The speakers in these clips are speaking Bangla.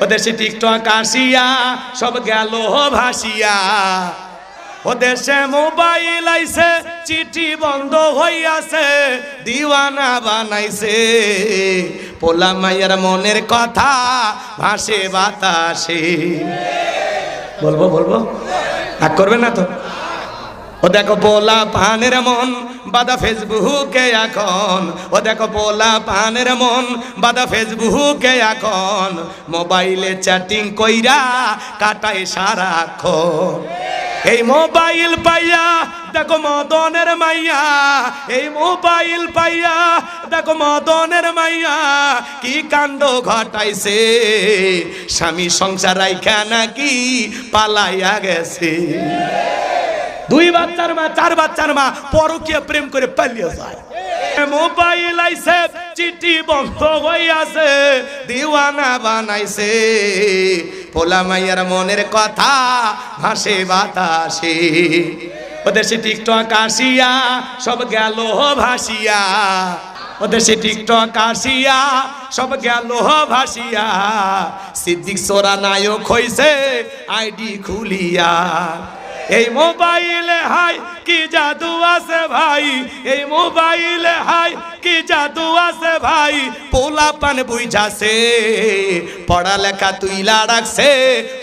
ও দেশে টিকটক আসিয়া সব গেল ভাসিয়া। ও দেশে মোবাইল আইছে চিঠি বন্ধ হইয়াছে, দিওয়ানা বানাইছে পোলা মাইয়ার মনের কথা ভাসে বাতাসে। বলবো বলবো রাগ করবে না তো? ও দেখো পোলা পানের মন বাদা ফেসবুকে এখন, ও দেখো পোলা পানের মন বাদা ফেসবুকে এখন, মোবাইলে চ্যাটিং কইরা কাটায় সারাক্ষণ। এই মোবাইল পাইয়া দেখো মদনের মাইয়া, এই মোবাইল পাইয়া দেখো মদনের মাইয়া কি কাণ্ড ঘটাইছে, স্বামী সংসার রাইখা নাকি পালাইয়া গেছে। দুই বাচ্চার মা, চার বাচ্চার মা পরকীয়া প্রেম করে পালিয়ে যায়। মোবাইল আইছে চিঠি বন্ধ হইয়াছে, দিওয়ানা বানাইছে পোলা মাইয়ার মনের কথা ভাসে বাতাসে। ওদের সে টিকটক আসিয়া সব গেল ভাসিয়া, ওদের সে টিকটক আসিয়া সব গেল ভাসিয়া। সিদ্দিক সোরা নায়ক হইছে আইডি খুলিয়া। এই মোবাইলে হাই কি জাদু আছে ভাই, এই মোবাইলে হাই কি জাদু আছে ভাই, পোলা পান বুঝাছে পড়ালেখা তুইলা রাখছে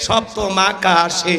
সপ্তম আকাশে।